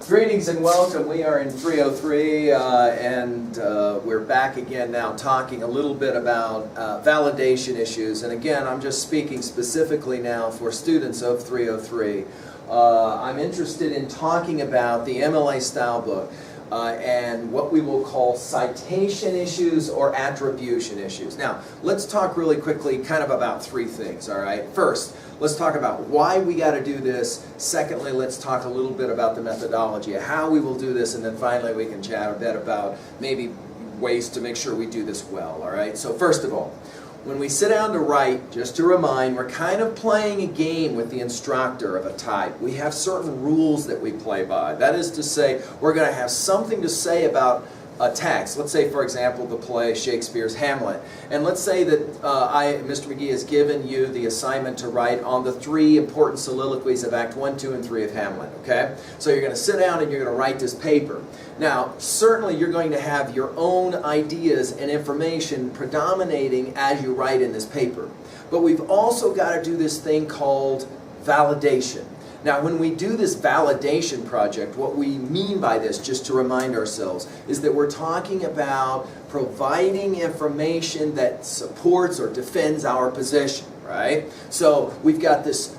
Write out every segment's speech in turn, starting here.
Greetings and welcome. We are in 303 and we're back again now talking a little bit about validation issues. And again, I'm just speaking specifically now for students of 303. I'm interested in talking about the MLA style book and what we will call citation issues or attribution issues. Now, let's talk really quickly kind of about three things, all right? First, let's talk about why we got to do this. Secondly, let's talk a little bit about the methodology, how we will do this, and then finally we can chat a bit about maybe ways to make sure we do this well, all right? So first of all, when we sit down to write, just to remind, we're kind of playing a game with the instructor of a type. We have certain rules that we play by. That is to say, we're going to have something to say about a text. Let's say, for example, the play Shakespeare's Hamlet. And let's say that Mr. McGee has given you the assignment to write on the three important soliloquies of Act 1, 2, and 3 of Hamlet, okay? So you're going to sit down and you're going to write this paper. Now, certainly you're going to have your own ideas and information predominating as you write in this paper. But we've also got to do this thing called validation. Now, when we do this validation project, what we mean by this, just to remind ourselves, is that we're talking about providing information that supports or defends our position, right? So we've got this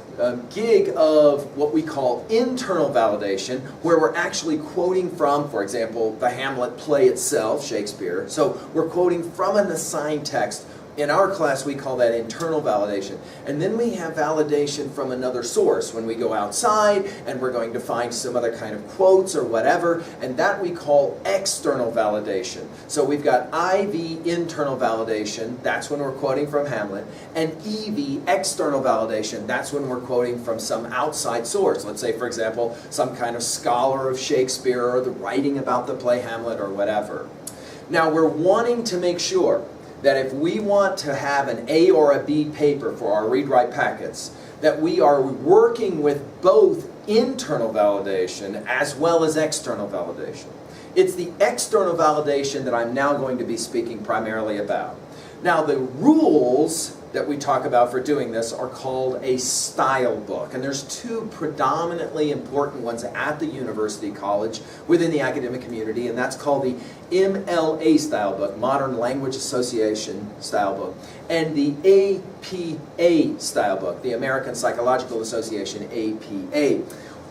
gig of what we call internal validation, where we're actually quoting from, for example, the Hamlet play itself, Shakespeare. So we're quoting from an assigned text. In our class, we call that internal validation. And then we have validation from another source when we go outside and we're going to find some other kind of quotes or whatever, and that we call external validation. So we've got IV, internal validation, that's when we're quoting from Hamlet, and EV, external validation, that's when we're quoting from some outside source. Let's say, for example, some kind of scholar of Shakespeare or the writing about the play Hamlet or whatever. Now, we're wanting to make sure that if we want to have an A or a B paper for our read-write packets, that we are working with both internal validation as well as external validation. It's the external validation that I'm now going to be speaking primarily about. Now, the rules that we talk about for doing this are called a style book. And there's two predominantly important ones at the university college within the academic community, and that's called the MLA style book, Modern Language Association style book, and the APA style book, the American Psychological Association, APA.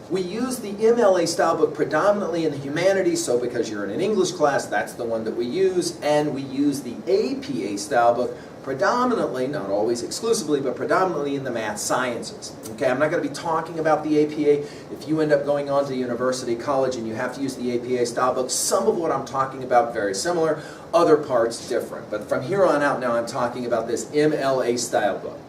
We use the MLA style book predominantly in the humanities, so because you're in an English class, that's the one that we use, and we use the APA style book predominantly, not always exclusively, but predominantly in the math sciences. Okay, I'm not going to be talking about the APA. If you end up going on to university, college, and you have to use the APA style book, some of what I'm talking about very similar, other parts different. But from here on out now, I'm talking about this MLA style book.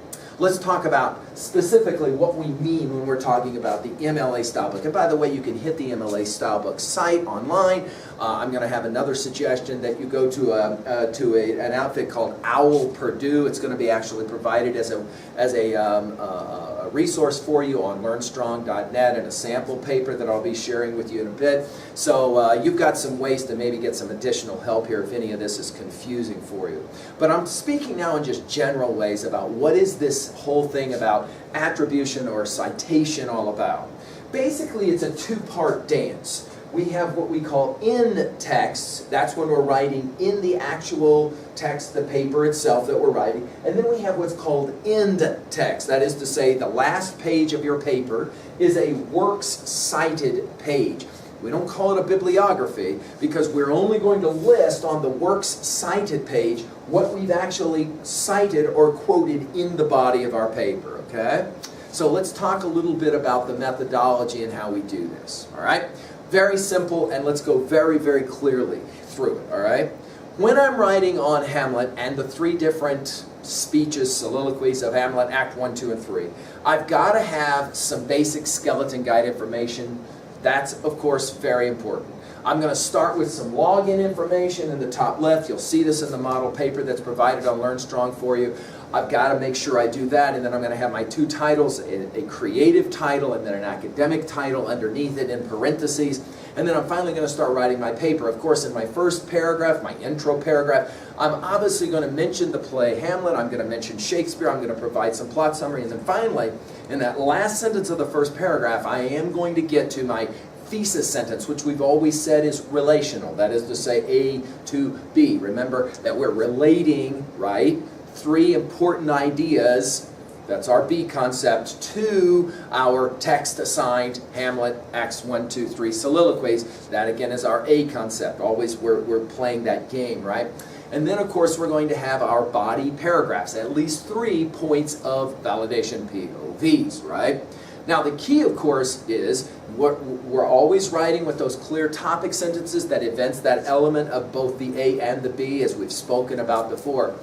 Let's talk about specifically what we mean when we're talking about the MLA style book. And by the way, you can hit the MLA style book site online. I'm going to have another suggestion that you go to an outfit called Owl Purdue. It's going to be actually provided as a resource for you on learnstrong.net and a sample paper that I'll be sharing with you in a bit. So you've got some ways to maybe get some additional help here if any of this is confusing for you. But I'm speaking now in just general ways about what is this whole thing about attribution or citation all about. Basically, it's a two-part dance. We have what we call in text, that's when we're writing in the actual text, the paper itself that we're writing, and then we have what's called end text, that is to say the last page of your paper is a works cited page. We don't call it a bibliography because we're only going to list on the works cited page what we've actually cited or quoted in the body of our paper, okay? So let's talk a little bit about the methodology and how we do this, all right? Very simple, and let's go very, very clearly through it, all right? When I'm writing on Hamlet and the three different speeches, soliloquies of Hamlet, Act 1, 2, and 3, I've got to have some basic skeleton guide information. That's, of course, very important. I'm going to start with some login information in the top left. You'll see this in the model paper that's provided on LearnStrong for you. I've got to make sure I do that, and then I'm going to have my two titles, a creative title and then an academic title underneath it in parentheses. And then I'm finally going to start writing my paper. Of course, in my first paragraph, my intro paragraph, I'm obviously going to mention the play Hamlet, I'm going to mention Shakespeare, I'm going to provide some plot summary, and then finally, in that last sentence of the first paragraph, I am going to get to my thesis sentence, which we've always said is relational. That is to say, A to B. Remember that we're relating, right, three important ideas, that's our B concept, to our text-assigned Hamlet Acts 1, 2, 3 soliloquies. That again is our A concept. Always we're playing that game, right? And then, of course, we're going to have our body paragraphs, at least 3 points of validation, POVs, right? Now, the key, of course, is we're always writing with those clear topic sentences that evince that element of both the A and the B, as we've spoken about before.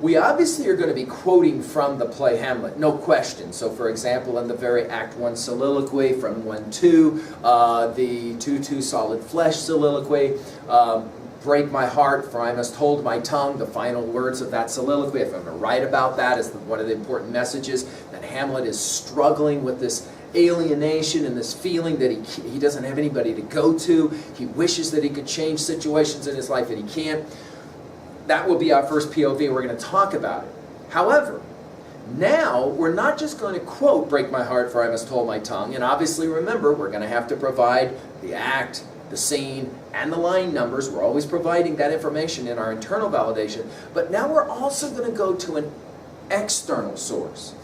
We obviously are going to be quoting from the play Hamlet, no question. So, for example, in the very Act 1 soliloquy from 1-2, the 2-2 solid flesh soliloquy, break my heart, for I must hold my tongue, the final words of that soliloquy. If I'm going to write about that as one of the important messages, that Hamlet is struggling with this alienation and this feeling that he doesn't have anybody to go to. He wishes that he could change situations in his life and he can't. That will be our first POV. We're going to talk about it. However, now we're not just going to quote, break my heart, for I must hold my tongue. And obviously, remember, we're going to have to provide the act, the scene, and the line numbers. We're always providing that information in our internal validation. But now we're also going to go to an external source.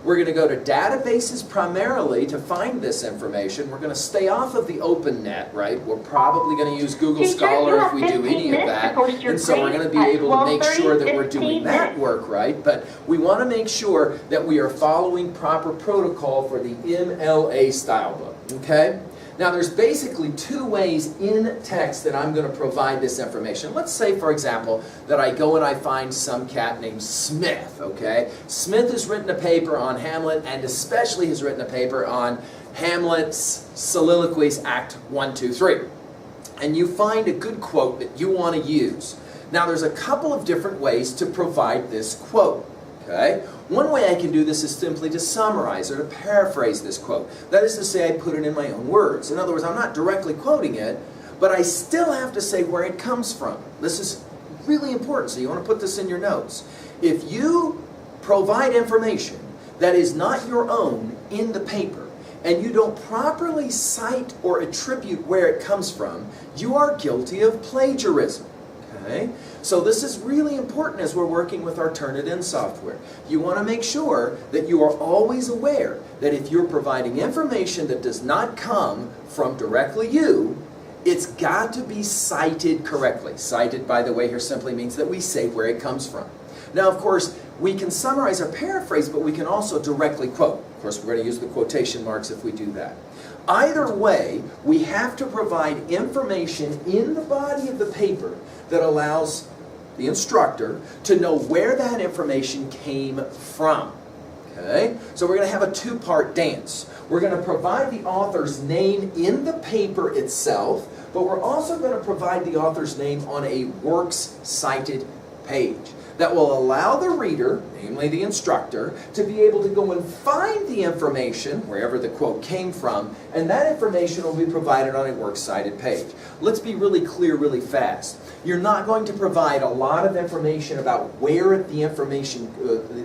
We're going to go to databases primarily to find this information. We're going to stay off of the open net, right? We're probably going to use Google Scholar if we do any of that. And so we're going to be able to make sure that we're doing that work, right? But we want to make sure that we are following proper protocol for the MLA style book, okay? Now, there's basically 2 ways in text that I'm going to provide this information. Let's say, for example, that I go and I find some cat named Smith, okay? Smith has written a paper on Hamlet, and especially has written a paper on Hamlet's soliloquies, Act 1, 2, 3. And you find a good quote that you want to use. Now, there's a couple of different ways to provide this quote. Okay? One way I can do this is simply to summarize or to paraphrase this quote. That is to say, I put it in my own words. In other words, I'm not directly quoting it, but I still have to say where it comes from. This is really important, so you want to put this in your notes. If you provide information that is not your own in the paper, and you don't properly cite or attribute where it comes from, you are guilty of plagiarism. Okay? So this is really important as we're working with our Turnitin software. You want to make sure that you are always aware that if you're providing information that does not come from directly you, it's got to be cited correctly. Cited, by the way, here simply means that we say where it comes from. Now, of course, we can summarize or paraphrase, but we can also directly quote. Of course, we're going to use the quotation marks if we do that. Either way, we have to provide information in the body of the paper that allows the instructor to know where that information came from. Okay? So we're going to have a 2-part dance. We're going to provide the author's name in the paper itself, but we're also going to provide the author's name on a works cited page that will allow the reader, namely the instructor, to be able to go and find the information, wherever the quote came from, and that information will be provided on a works cited page. Let's be really clear really fast. You're not going to provide a lot of information about where the information,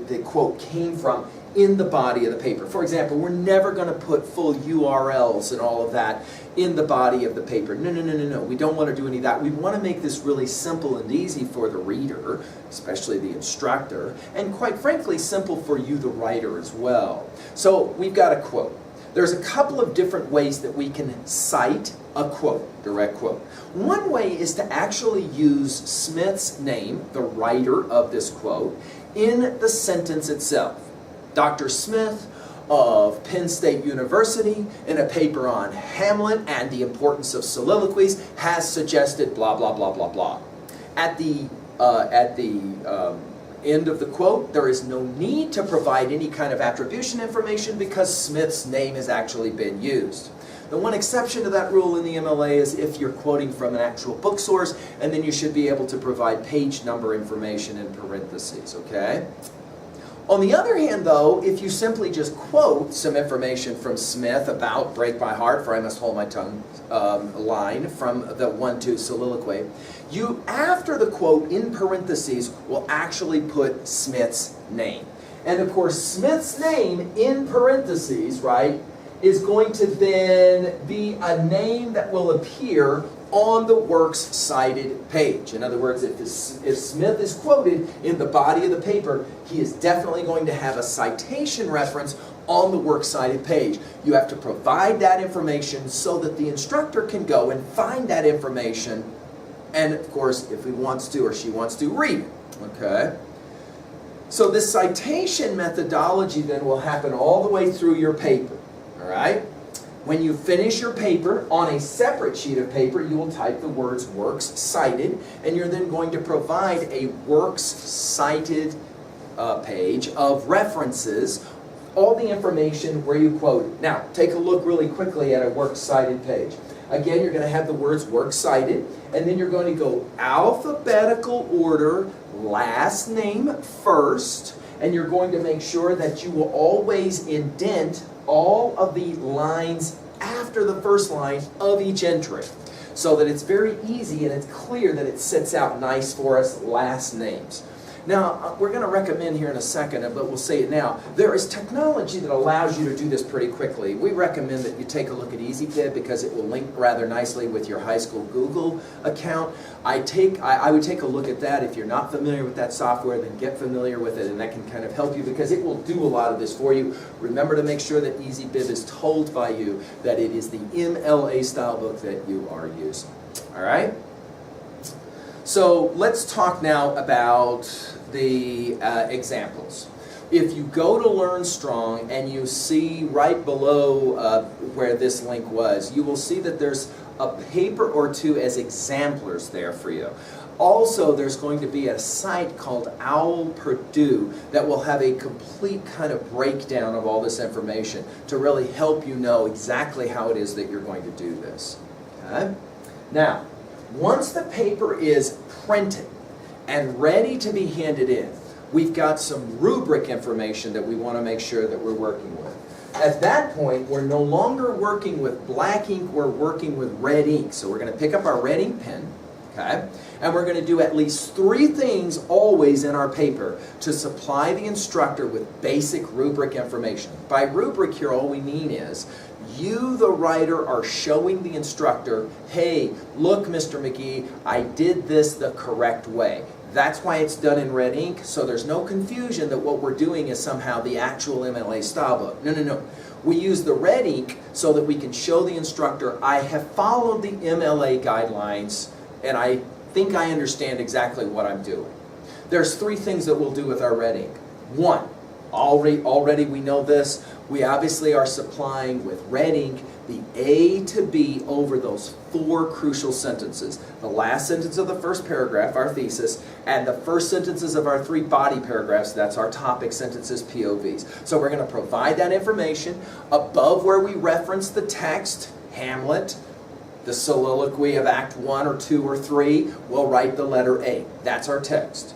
the quote came from in the body of the paper. For example, we're never going to put full URLs and all of that in the body of the paper. No. We don't want to do any of that. We want to make this really simple and easy for the reader, especially the instructor, and quite frankly, simple for you, the writer, as well. So we've got a quote. There's a couple of different ways that we can cite a quote, direct quote. One way is to actually use Smith's name, the writer of this quote, in the sentence itself. Dr. Smith of Penn State University, in a paper on Hamlet and the importance of soliloquies, has suggested blah, blah, blah, blah, blah. At the end of the quote, there is no need to provide any kind of attribution information because Smith's name has actually been used. The one exception to that rule in the MLA is if you're quoting from an actual book source, and then you should be able to provide page number information in parentheses, okay? On the other hand, though, if you simply just quote some information from Smith about break my heart, for I must hold my tongue line from the 1-2 soliloquy, you, after the quote, in parentheses, will actually put Smith's name. And of course, Smith's name in parentheses, right, is going to then be a name that will appear on the works cited page. In other words, if Smith is quoted in the body of the paper, he is definitely going to have a citation reference on the works cited page. You have to provide that information so that the instructor can go and find that information, and of course, if he wants to or she wants to, read it. Okay? So this citation methodology then will happen all the way through your paper. All right? When you finish your paper, on a separate sheet of paper, you will type the words works cited, and you're then going to provide a works cited page of references, all the information where you quote it. Now, take a look really quickly at a works cited page. Again, you're going to have the words works cited, and then you're going to go alphabetical order, last name first, and you're going to make sure that you will always indent all of the lines after the first line of each entry, so that it's very easy and it's clear that it sets out nice for us last names. Now, we're going to recommend here in a second, but we'll say it now, there is technology that allows you to do this pretty quickly. We recommend that you take a look at EasyBib because it will link rather nicely with your high school Google account. I would take a look at that. If you're not familiar with that software, then get familiar with it, and that can kind of help you because it will do a lot of this for you. Remember to make sure that EasyBib is told by you that it is the MLA style book that you are using. All right? So let's talk now about the examples. If you go to Learn Strong and you see right below where this link was, you will see that there's a paper or two as exemplars there for you. Also, there's going to be a site called Owl Purdue that will have a complete kind of breakdown of all this information to really help you know exactly how it is that you're going to do this. Okay? Now, once the paper is printed and ready to be handed in, we've got some rubric information that we want to make sure that we're working with. At that point, we're no longer working with black ink, we're working with red ink. So we're going to pick up our red ink pen, okay? And we're going to do at least 3 things always in our paper to supply the instructor with basic rubric information. By rubric here, all we mean is you, the writer, are showing the instructor, hey, look, Mr. McGee, I did this the correct way. That's why it's done in red ink, so there's no confusion that what we're doing is somehow the actual MLA style book. No, no, no. We use the red ink so that we can show the instructor, I have followed the MLA guidelines, and I think I understand exactly what I'm doing. There's 3 things that we'll do with our red ink. 1, already we know this, we obviously are supplying with red ink the A to B over those 4 crucial sentences. The last sentence of the first paragraph, our thesis, and the first sentences of our 3 body paragraphs, that's our topic sentences, POVs. So we're going to provide that information. Above where we reference the text, Hamlet, the soliloquy of Act 1 or 2 or 3, we'll write the letter A. That's our text.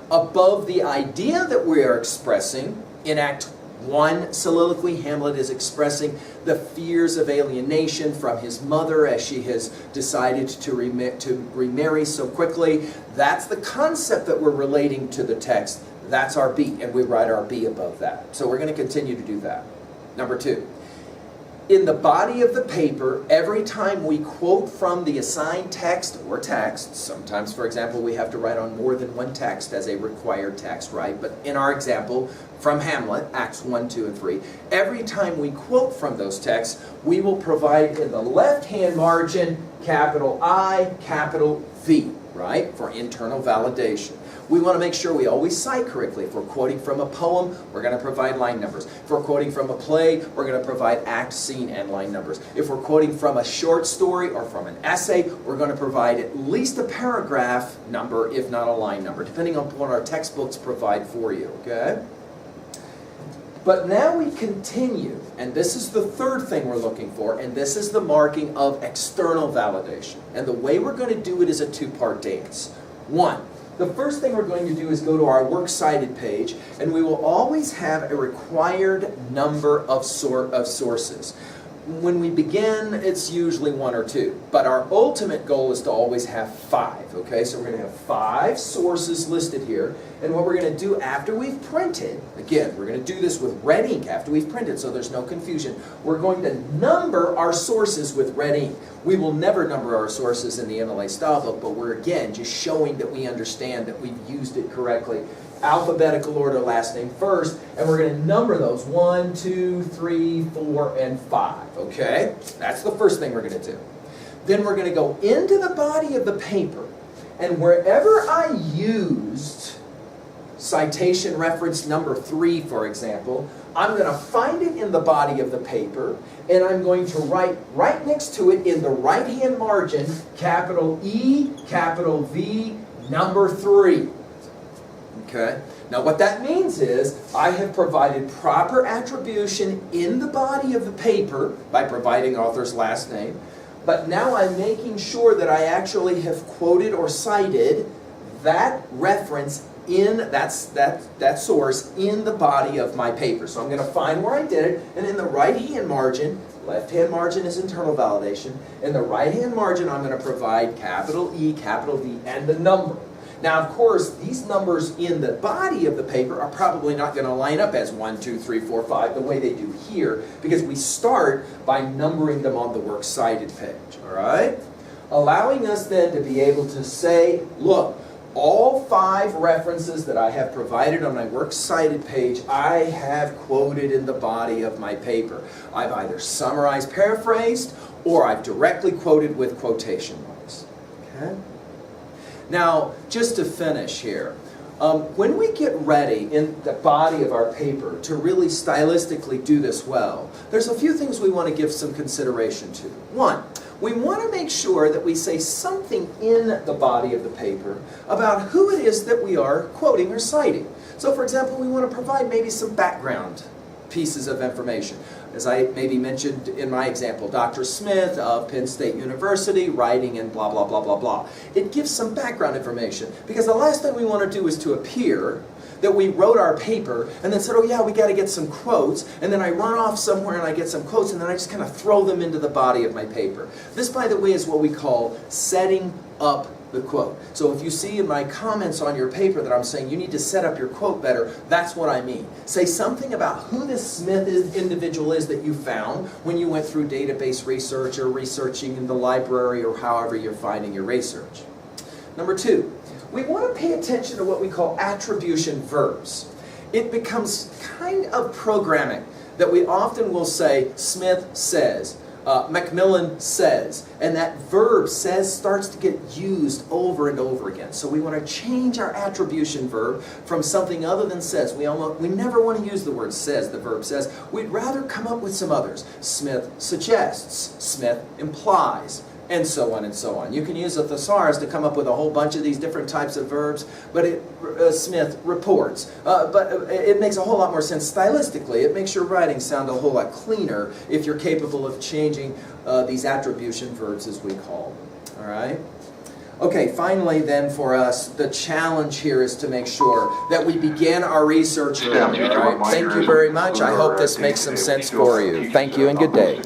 Above the idea that we are expressing in Act 1 soliloquy, Hamlet is expressing the fears of alienation from his mother as she has decided to remarry so quickly. That's the concept that we're relating to the text. That's our B, and we write our B above that. So we're going to continue to do that. Number 2. In the body of the paper, every time we quote from the assigned text or texts, sometimes, for example, we have to write on more than one text as a required text, right? But in our example, from Hamlet, Acts 1, 2, and 3, every time we quote from those texts, we will provide in the left-hand margin, capital I, capital V, right? For internal validation. We want to make sure we always cite correctly. If we're quoting from a poem, we're going to provide line numbers. If we're quoting from a play, we're going to provide act, scene, and line numbers. If we're quoting from a short story or from an essay, we're going to provide at least a paragraph number, if not a line number, depending on what our textbooks provide for you, okay? But now we continue, and this is the 3rd thing we're looking for, and this is the marking of external validation. And the way we're going to do it is a 2-part dance. 1, the first thing we're going to do is go to our works cited page, and we will always have a required number of sources. When we begin, it's usually 1 or 2, but our ultimate goal is to always have 5, Okay, so we're going to have 5 sources listed here. And what we're going to do after we've printed, again, we're going to do this with red ink after we've printed so there's no confusion. We're going to number our sources with red ink. We will never number our sources in the MLA style book, but we're again just showing that we understand that we've used it correctly. Alphabetical order, last name first, and we're going to number those 1, 2, 3, 4, and 5. Okay? That's the first thing we're going to do. Then we're going to go into the body of the paper, and wherever I used citation reference number 3, for example, I'm going to find it in the body of the paper, and I'm going to write right next to it in the right-hand margin, capital E, capital V, number 3. Okay? Now what that means is I have provided proper attribution in the body of the paper by providing author's last name, but now I'm making sure that I actually have quoted or cited that reference in that source in the body of my paper. So I'm going to find where I did it, and in the right-hand margin, left-hand margin is internal validation, in the right-hand margin I'm going to provide capital E, capital V, and the number. Now, of course, these numbers in the body of the paper are probably not going to line up as 1, 2, 3, 4, 5 the way they do here, because we start by numbering them on the works cited page, all right? Allowing us then to be able to say, look, all 5 references that I have provided on my works cited page, I have quoted in the body of my paper. I've either summarized, paraphrased, or I've directly quoted with quotation marks, okay? Now, just to finish here, when we get ready in the body of our paper to really stylistically do this well, there's a few things we want to give some consideration to. One, we want to make sure that we say something in the body of the paper about who it is that we are quoting or citing. So, for example, we want to provide maybe some background pieces of information. As I maybe mentioned in my example, Dr. Smith of Penn State University, writing and blah, blah, blah, blah, blah. It gives some background information, because the last thing we want to do is to appear that we wrote our paper and then said, oh yeah, we got to get some quotes, and then I run off somewhere and I get some quotes and then I just kind of throw them into the body of my paper. This, by the way, is what we call setting up the quote. So if you see in my comments on your paper that I'm saying you need to set up your quote better, that's what I mean. Say something about who this Smith individual is that you found when you went through database research or researching in the library or however you're finding your research. Number 2, we want to pay attention to what we call attribution verbs. It becomes kind of programming that we often will say, Smith says, Macmillan says, and that verb says starts to get used over and over again. So we want to change our attribution verb from something other than says. We never want to use the word says, the verb says. We'd rather come up with some others. Smith suggests, Smith implies, and so on and so on. You can use a thesaurus to come up with a whole bunch of these different types of verbs, but Smith reports. But it makes a whole lot more sense stylistically. It makes your writing sound a whole lot cleaner if you're capable of changing these attribution verbs, as we call them. All right? Okay, finally then for us, the challenge here is to make sure that we begin our research early. All right? Thank you very much. I hope this makes some sense for you. Thank you and good day.